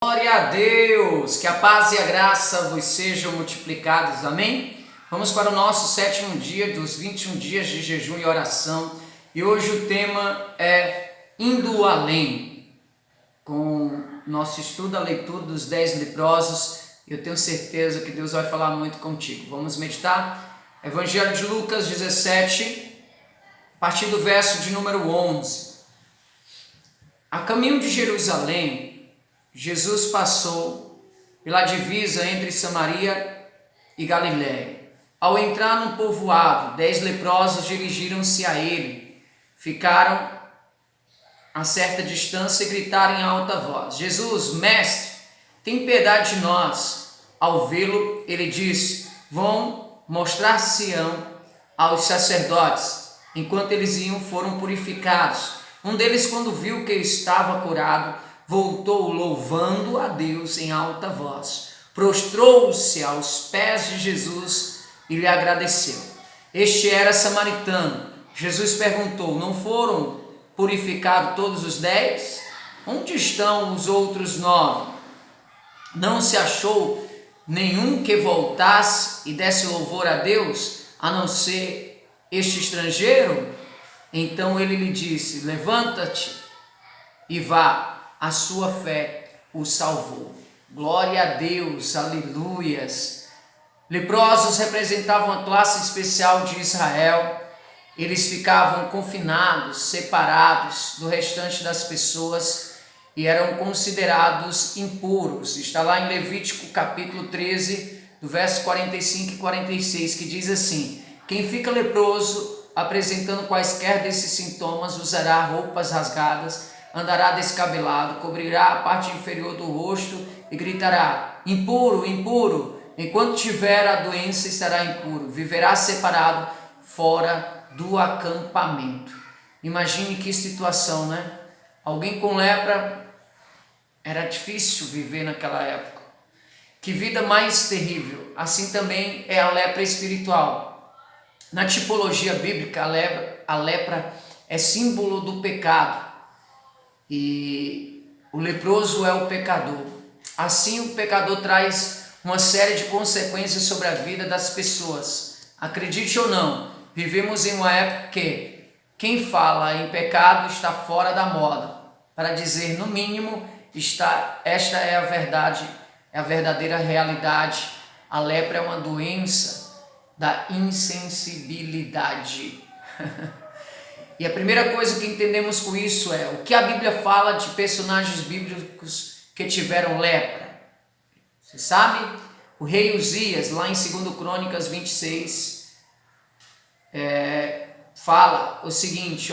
Glória a Deus, que a paz e a graça vos sejam multiplicados, amém? Vamos para o nosso 7º dia dos 21 dias de jejum e oração, e hoje o tema é Indo Além, com nosso estudo, a leitura dos 10 leprosos. Eu tenho certeza que Deus vai falar muito contigo. Vamos meditar? Evangelho de Lucas 17, a partir do verso de número 11. A caminho de Jerusalém, Jesus passou pela divisa entre Samaria e Galiléia. Ao entrar num povoado, 10 leprosos dirigiram-se a ele. Ficaram a certa distância e gritaram em alta voz: Jesus, mestre, tem piedade de nós. Ao vê-lo, ele disse: vão mostrar-se-ão aos sacerdotes. Enquanto eles iam, foram purificados. Um deles, quando viu que estava curado, voltou louvando a Deus em alta voz. Prostrou-se aos pés de Jesus e lhe agradeceu. Este era samaritano. Jesus perguntou: não foram purificados todos os 10? Onde estão os outros 9? Não se achou nenhum que voltasse e desse louvor a Deus, a não ser este estrangeiro? Então ele lhe disse: levanta-te e vá, a sua fé o salvou. Glória a Deus, aleluias. Leprosos representavam a classe especial de Israel. Eles ficavam confinados, separados do restante das pessoas e eram considerados impuros. Está lá em Levítico capítulo 13, do verso 45 e 46, que diz assim: quem fica leproso apresentando quaisquer desses sintomas usará roupas rasgadas, andará descabelado, cobrirá a parte inferior do rosto e gritará: impuro, impuro. Enquanto tiver a doença estará impuro, viverá separado fora do acampamento. Imagine que situação, né? Alguém com lepra, era difícil viver naquela época. Que vida mais terrível. Assim também é a lepra espiritual. Na tipologia bíblica, a lepra é símbolo do pecado e o leproso é o pecador. Assim, o pecador traz uma série de consequências sobre a vida das pessoas. Acredite ou não, vivemos em uma época que quem fala em pecado está fora da moda. Para dizer, no mínimo, esta é a verdade, é a verdadeira realidade. A lepra é uma doença da insensibilidade. E a primeira coisa que entendemos com isso é o que a Bíblia fala de personagens bíblicos que tiveram lepra. Você sabe? O rei Uzias, lá em 2 Crônicas 26, fala o seguinte,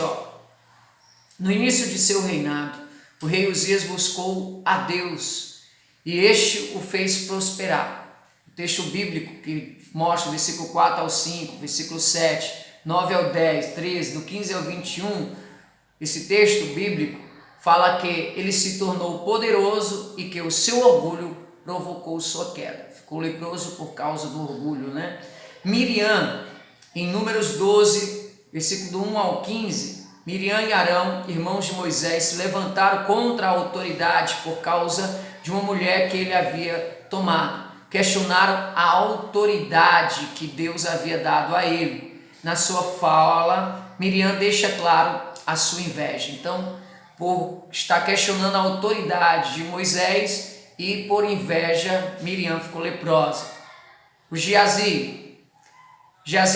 no início de seu reinado, o rei Uzias buscou a Deus e este o fez prosperar. O texto bíblico que mostra, versículo 4 ao 5, versículo 7, 9 ao 10, 13, do 15 ao 21, esse texto bíblico fala que ele se tornou poderoso e que o seu orgulho provocou sua queda. Ficou leproso por causa do orgulho, né? Miriam, em Números 12, versículo do 1 ao 15, Miriam e Arão, irmãos de Moisés, se levantaram contra a autoridade por causa de uma mulher que ele havia tomado. Questionaram a autoridade que Deus havia dado a ele. Na sua fala, Miriam deixa claro a sua inveja. Então, por estar questionando a autoridade de Moisés e por inveja, Miriam ficou leprosa. O Geazi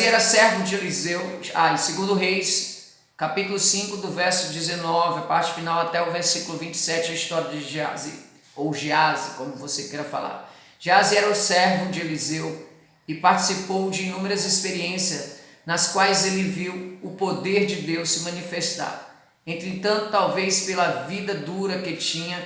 era servo de Eliseu. Em 2 Reis, capítulo 5, do verso 19, a parte final até o versículo 27, a história de Geazi, ou Geazi, como você queira falar. Geazi era o servo de Eliseu e participou de inúmeras experiências nas quais ele viu o poder de Deus se manifestar. Entretanto, talvez pela vida dura que tinha,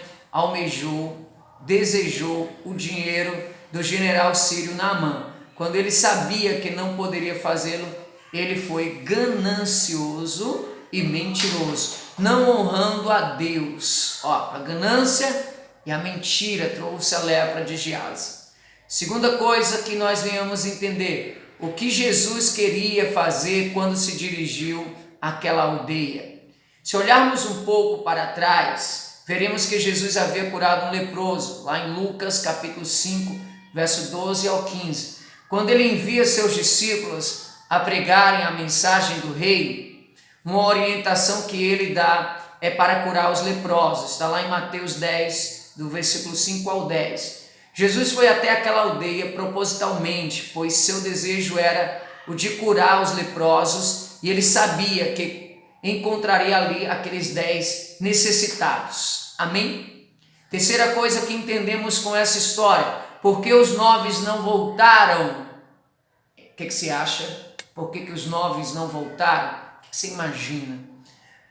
desejou o dinheiro do general sírio Naamã. Quando ele sabia que não poderia fazê-lo, ele foi ganancioso e mentiroso, não honrando a Deus. A ganância e a mentira trouxe a lepra de Geazi. Segunda coisa que nós venhamos entender: o que Jesus queria fazer quando se dirigiu àquela aldeia. Se olharmos um pouco para trás, veremos que Jesus havia curado um leproso, lá em Lucas capítulo 5, verso 12 ao 15. Quando ele envia seus discípulos a pregarem a mensagem do reino, uma orientação que ele dá é para curar os leprosos. Está lá em Mateus 10, do versículo 5 ao 10. Jesus foi até aquela aldeia propositalmente, pois seu desejo era o de curar os leprosos, e ele sabia que encontraria ali aqueles 10 necessitados. Amém? Terceira coisa que entendemos com essa história: por que os 9 não voltaram? O que você acha? Por que os 9 não voltaram? O que você imagina?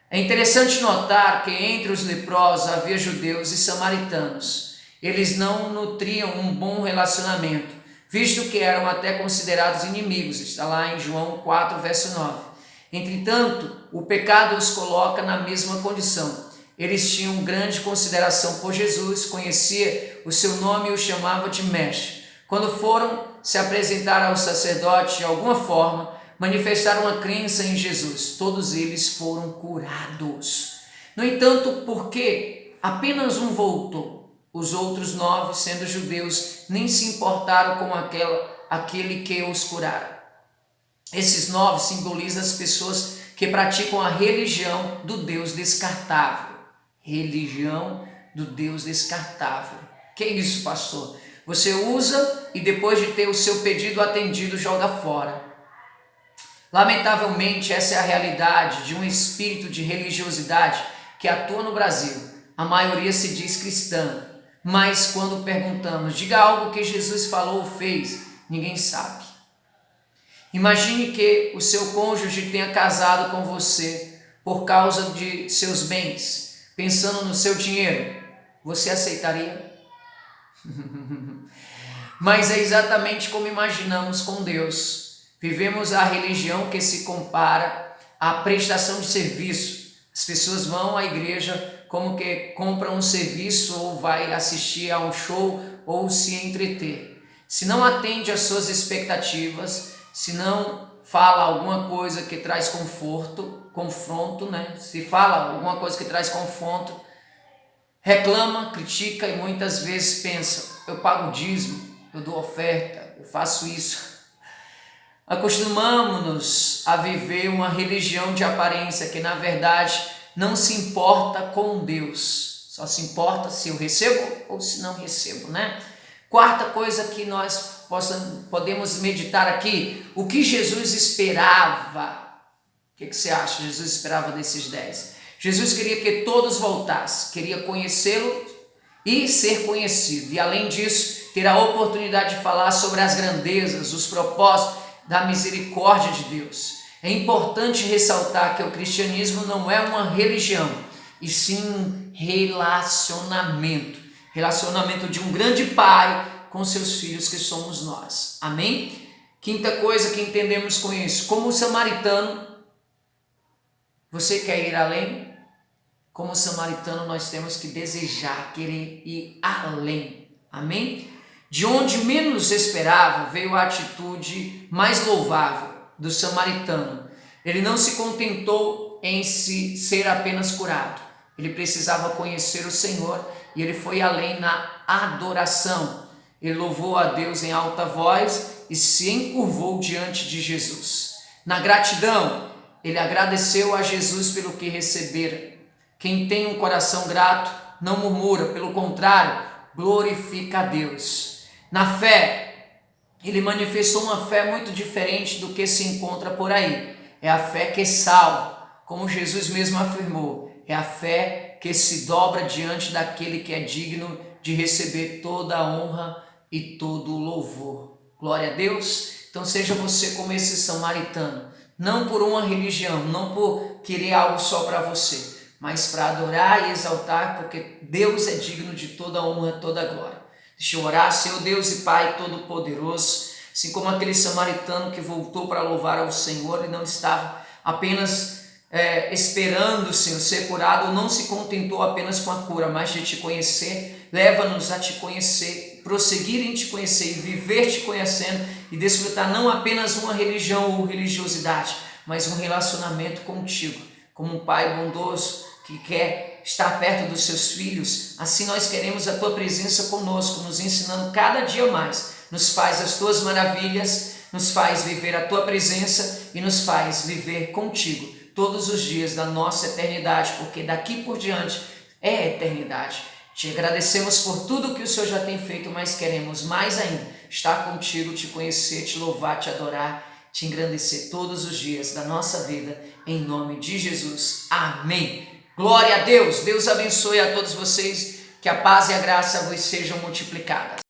É interessante notar que entre os leprosos havia judeus e samaritanos. Eles não nutriam um bom relacionamento, visto que eram até considerados inimigos. Está lá em João 4, verso 9. Entretanto, o pecado os coloca na mesma condição. Eles tinham grande consideração por Jesus, conhecia o seu nome e o chamava de mestre. Quando foram se apresentar ao sacerdote de alguma forma, manifestaram a crença em Jesus. Todos eles foram curados. No entanto, por que apenas um voltou? Os outros 9, sendo judeus, nem se importaram com aquele que os curara. Esses 9 simbolizam as pessoas que praticam a religião do Deus descartável. Religião do Deus descartável. Que isso, pastor? Você usa e depois de ter o seu pedido atendido, joga fora. Lamentavelmente, essa é a realidade de um espírito de religiosidade que atua no Brasil. A maioria se diz cristã, mas quando perguntamos, diga algo que Jesus falou ou fez, ninguém sabe. Imagine que o seu cônjuge tenha casado com você por causa de seus bens, pensando no seu dinheiro. Você aceitaria? Mas é exatamente como imaginamos com Deus. Vivemos a religião que se compara à prestação de serviço. As pessoas vão à igreja como que compram um serviço ou vai assistir a um show ou se entreter. Se não atende às suas expectativas, se não fala alguma coisa que traz confronto, né? Se fala alguma coisa que traz confronto, reclama, critica e muitas vezes pensa, eu pago dízimo, eu dou oferta, eu faço isso. Acostumamos-nos a viver uma religião de aparência que na verdade não se importa com Deus, só se importa se eu recebo ou se não recebo, né? Quarta coisa que nós podemos meditar aqui, o que Jesus esperava. O que você acha? Jesus esperava desses 10. Jesus queria que todos voltassem, queria conhecê-lo e ser conhecido. E além disso, ter a oportunidade de falar sobre as grandezas, os propósitos da misericórdia de Deus. É importante ressaltar que o cristianismo não é uma religião, e sim um relacionamento. Relacionamento de um grande pai com seus filhos que somos nós. Amém? Quinta coisa que entendemos com isso, como samaritano, você quer ir além? Como samaritano nós temos que desejar, querer ir além. Amém? De onde menos esperava veio a atitude mais louvável do samaritano. Ele não se contentou em ser apenas curado. Ele precisava conhecer o Senhor e ele foi além na adoração. Ele louvou a Deus em alta voz e se encurvou diante de Jesus. Na gratidão, ele agradeceu a Jesus pelo que recebera. Quem tem um coração grato não murmura, pelo contrário, glorifica a Deus. Na fé, ele manifestou uma fé muito diferente do que se encontra por aí. É a fé que salva, como Jesus mesmo afirmou. É a fé que se dobra diante daquele que é digno de receber toda a honra e todo o louvor. Glória a Deus. Então seja você como esse samaritano, não por uma religião, não por querer algo só para você, mas para adorar e exaltar, porque Deus é digno de toda a honra e toda a glória. Deixa eu orar. Senhor Deus e Pai Todo-Poderoso, assim como aquele samaritano que voltou para louvar ao Senhor e não estava apenas esperando, Senhor, ser curado, ou não se contentou apenas com a cura, mas de te conhecer. Leva-nos a te conhecer, prosseguir em te conhecer e viver te conhecendo e desfrutar não apenas uma religião ou religiosidade, mas um relacionamento contigo, como um Pai bondoso que quer estar perto dos seus filhos, assim nós queremos a tua presença conosco, nos ensinando cada dia mais. Nos faz as tuas maravilhas, nos faz viver a tua presença e nos faz viver contigo todos os dias da nossa eternidade, porque daqui por diante é eternidade. Te agradecemos por tudo que o Senhor já tem feito, mas queremos mais ainda estar contigo, te conhecer, te louvar, te adorar, te engrandecer todos os dias da nossa vida, em nome de Jesus. Amém. Glória a Deus. Deus abençoe a todos vocês, que a paz e a graça vos sejam multiplicadas.